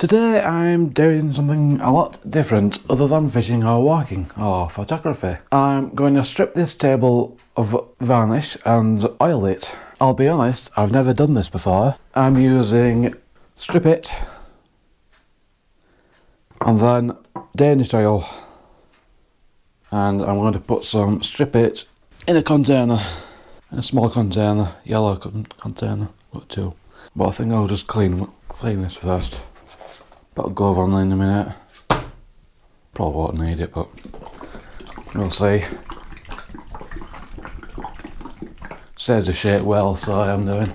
Today I'm doing something a lot different other than fishing or walking or photography. I'm going to strip this table of varnish and oil it. I'll be honest, I've never done this before. I'm using Strip It and then Danish oil, and I'm going to put some Strip It in a container, in a small container, yellow container, got two. But I think I'll just clean this first. Put a glove on in a minute. Probably won't need it, but we'll see. Says the shape well, so I am doing.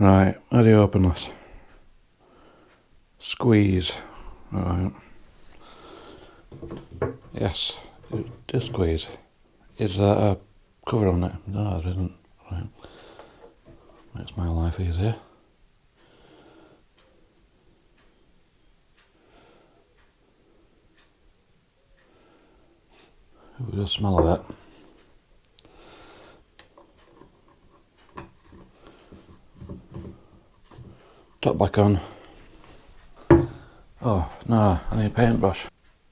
Right, how do you open this? Squeeze. Right. Yes, do squeeze. Is that a cover on it? No, it isn't. Right. Makes my life easier. Ooh, just smell of it. Top back on. Oh no, I need a paintbrush.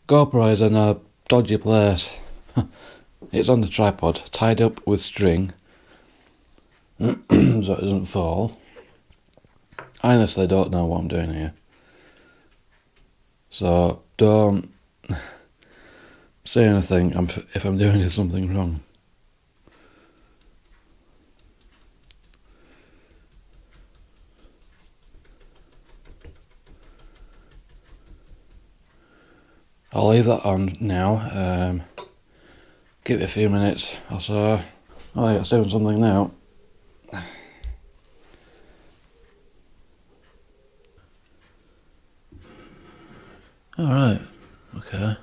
GoPro is in a dodgy place. It's on the tripod, tied up with string, so it doesn't fall. I honestly don't know what I'm doing here. So don't say anything if I'm doing something wrong. I'll leave that on now. Give it a few minutes or so. Oh yeah, it's doing something now. Alright, okay.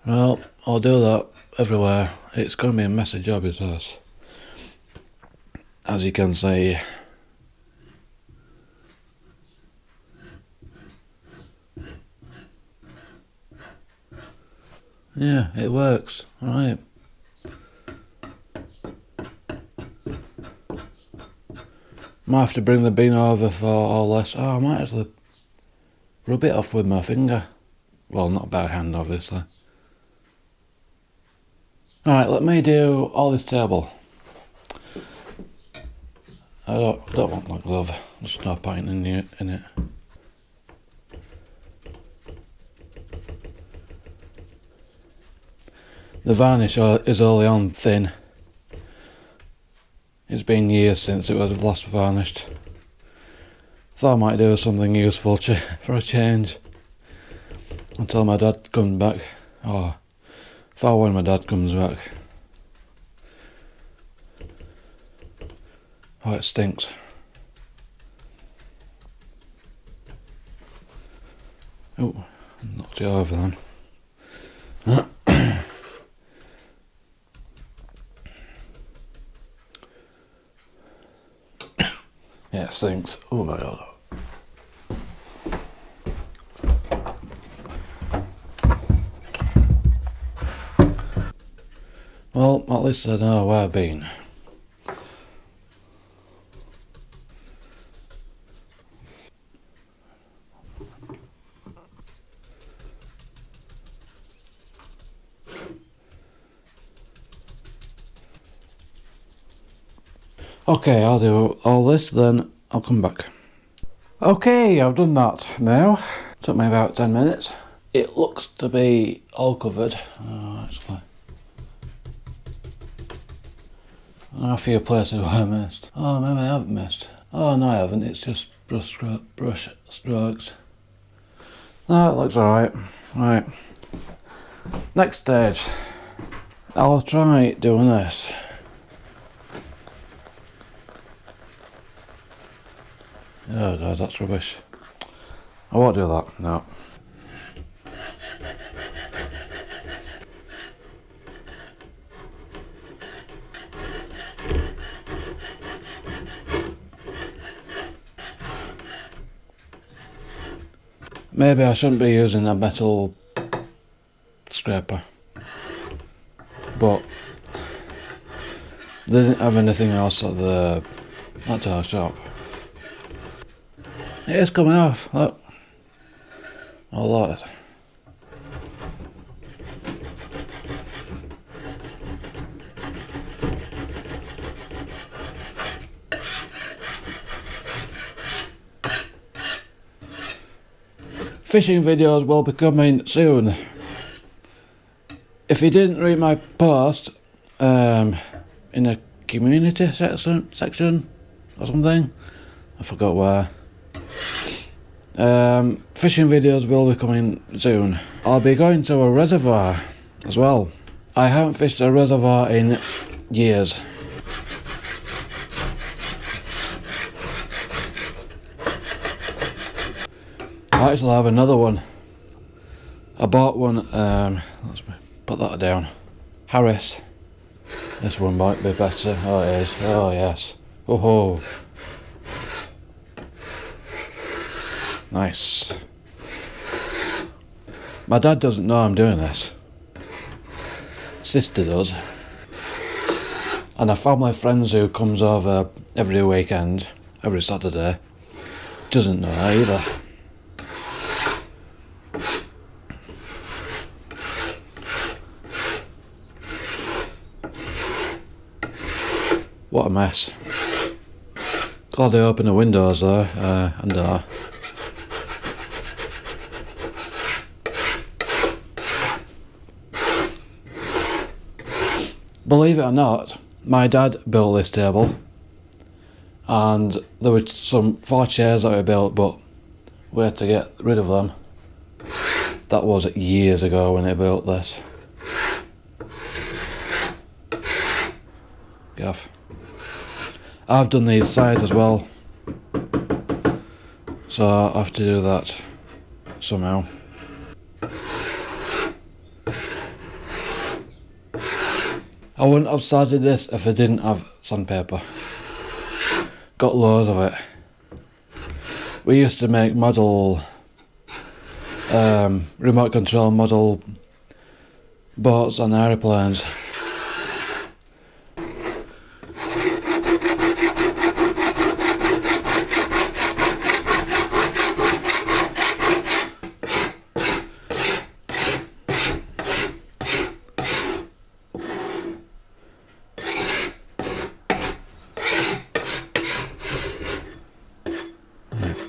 Well, I'll do that everywhere. It's going to be a messy job, it is. As you can see. Yeah, it works. Alright. Might have to bring the bin over for all this. Oh, I might actually rub it off with my finger. Well, not by hand, obviously. Alright, let me do all this table. I don't want my glove. There's no point in it. The varnish is only on thin. It's been years since it was last varnished. Thought I might do something useful for a change. Until my dad comes back. Oh, for when my dad comes back. Oh, it stinks. Oh, knocked it over then. Yeah, it stinks. Oh my god. Well, at least I know where I've been. Okay, I'll do all this, then I'll come back. Okay, I've done that now. Took me about 10 minutes. It looks to be all covered. Oh, actually. There are a few places where I missed. Oh, maybe I haven't missed. Oh, no I haven't, it's just brush strokes. No, it looks alright. Right. Next stage. I'll try doing this. Oh god, that's rubbish. I won't do that, no. Maybe I shouldn't be using a metal scraper. but they didn't have anything else at the shop. It is coming off, look. I like it. Fishing videos will be coming soon. If you didn't read my post in the community section or something, I forgot where. Fishing videos will be coming soon. I'll be going to a reservoir as well. I haven't fished a reservoir in years. I actually have another one. I bought one, let's put that down. Harris. This one might be better. Oh, it is. Oh, yes. Oh, ho. Nice. My dad doesn't know I'm doing this. Sister does. And a family of friends who comes over every weekend, every Saturday, doesn't know either. What a mess. Glad I opened the windows though, and believe it or not, my dad built this table, and there were some 4 chairs that we built, but we had to get rid of them. That was years ago when he built this. Get off. I've done these sides as well, so I have to do that somehow. I wouldn't have started this if I didn't have sandpaper. Got loads of it. We used to make model remote control model boats and aeroplanes.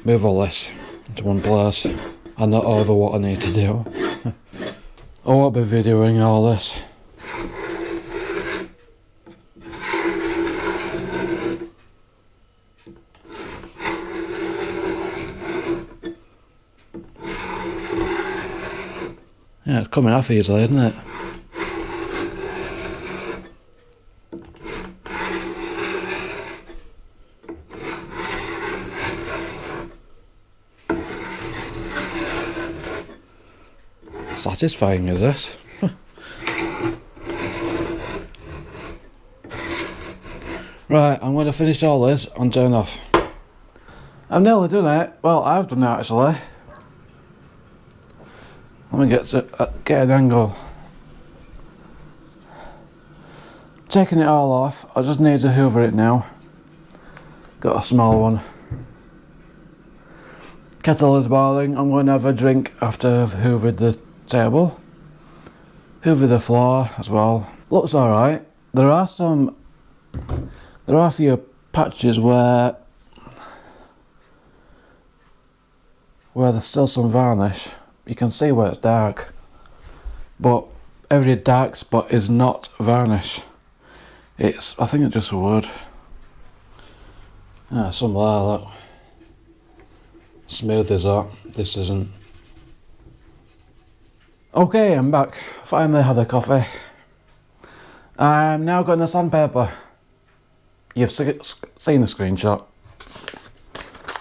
Move all this into one place. I'm not over what I need to do. I won't be videoing all this. Yeah, it's coming off easily, isn't it? Satisfying is this? Right, I'm going to finish all this and turn off. I've nearly done it. Well, I've done it actually. Let me get an angle. Taking it all off. I just need to hoover it now. Got a small one. Kettle is boiling. I'm going to have a drink after I've hoovered the table. Hoover the floor as well. Looks alright. There are a few patches where there's still some varnish. You can see where it's dark, but every dark spot is not varnish. I think it's just wood. Ah, some there, look. Smooth as that. This isn't. Okay, I'm back. Finally had a coffee. I'm now got a sandpaper. You've seen a screenshot.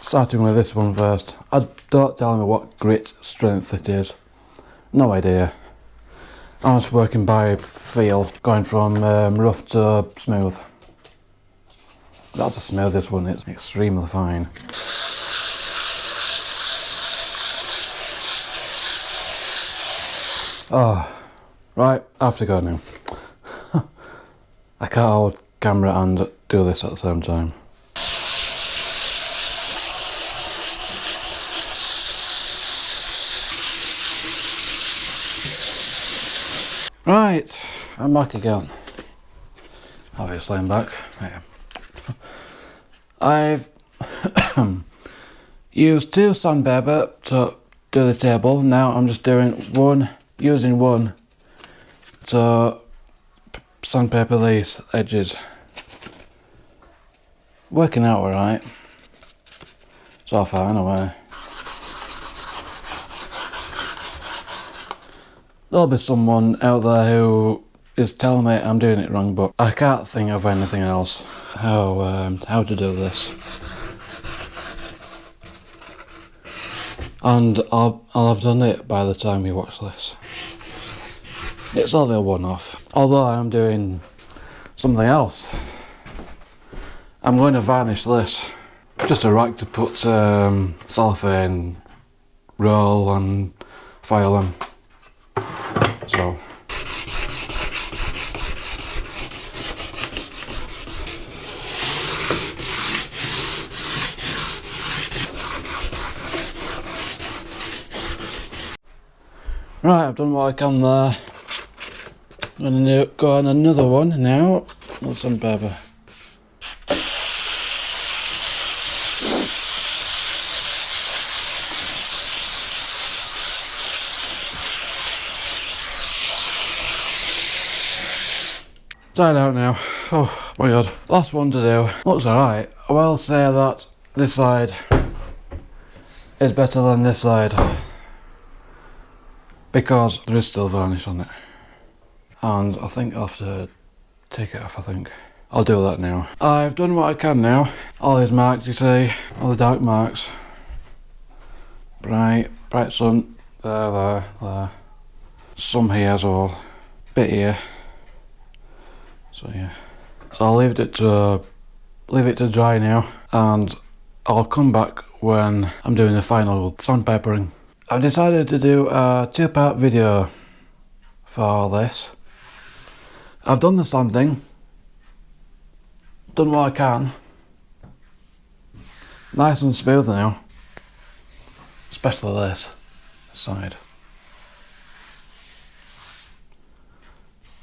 Starting with this one first. Don't tell me what grit strength it is. No idea. I'm just working by feel, going from rough to smooth. That's the smoothest one, it's extremely fine. Oh, right, I have to go now. I can't hold camera and do this at the same time. Right, I'm back again. Obviously I'm back. Yeah. I've used 2 sandpaper to do the table. Now I'm just using one to sandpaper these edges. Working out alright. So far anyway. There'll be someone out there who is telling me I'm doing it wrong, but I can't think of anything else how to do this. And I'll have done it by the time you watch this. It's only a one-off. Although I'm doing something else. I'm going to varnish this. Just a rack to put cellophane, roll and file them. So right, I've done what I can there. I'm going to go on another one now. With some pepper. Tired out now. Oh my god. Last one to do. Looks alright. I will say that this side is better than this side, because there is still varnish on it. And I think I'll have to take it off, I think. I'll do that now. I've done what I can now. All these marks you see, all the dark marks. Bright sun, there. Some here as well. Bit here. So yeah. So I'll leave it to dry now, and I'll come back when I'm doing the final sandpapering. I've decided to do a 2-part video for this. I've done the sanding, done what I can. Nice and smooth now, especially this side.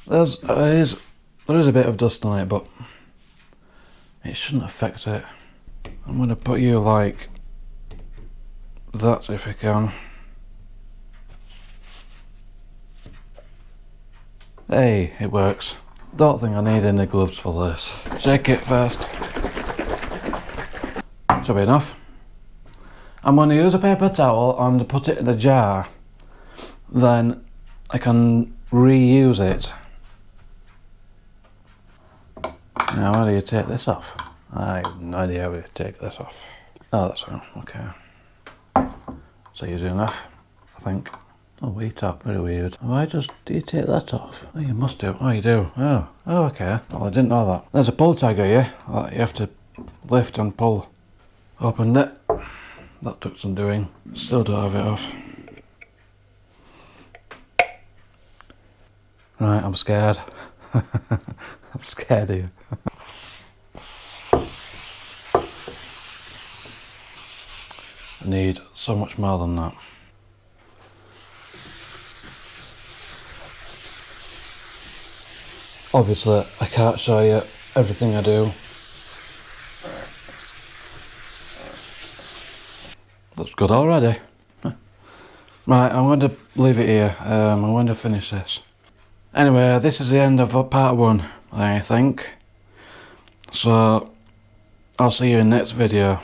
There is a bit of dust on it, but it shouldn't affect it. I'm going to put you like that if I can. Hey, it works. Don't think I need any gloves for this. Shake it first. Should be enough. I'm going to use a paper towel and put it in a jar. Then I can reuse it. Now, how do you take this off? I have no idea how to take this off. Oh, that's fine. Okay. So easy enough, I think. Oh, wait up. Very weird. Oh, do you take that off? Oh, you must do. Oh, you do. Oh, okay. Well, I didn't know that. There's a pull tag here that you have to lift and pull. Opened it. That took some doing. Still don't have it off. Right, I'm scared. I'm scared of you. I need so much more than that. Obviously, I can't show you everything I do. Looks good already. Right, I'm going to leave it here. I'm going to finish this. Anyway, this is the end of part 1, I think. So, I'll see you in the next video.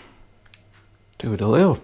Toodaloo.